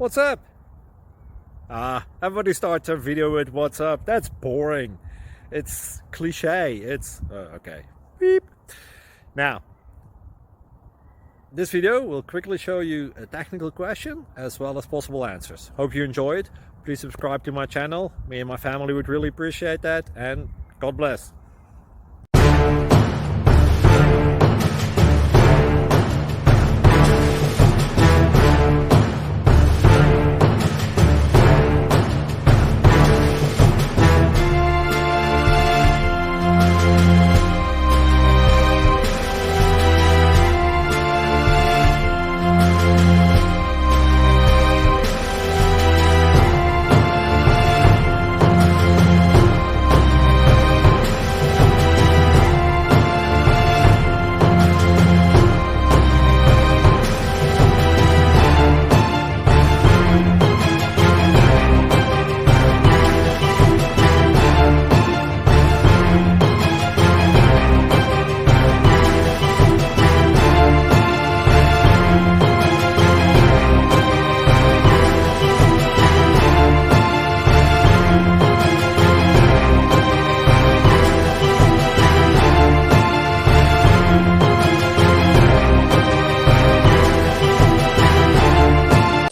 What's up? Everybody starts a video with what's up. That's boring. It's cliche. It's okay. Beep. Now, this video will quickly show you a technical question as well as possible answers. Hope you enjoy it. Please subscribe to my channel. Me and my family would really appreciate that, and God bless.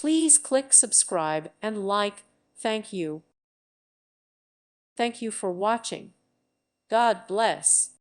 Please click subscribe and like. Thank you. Thank you for watching. God bless.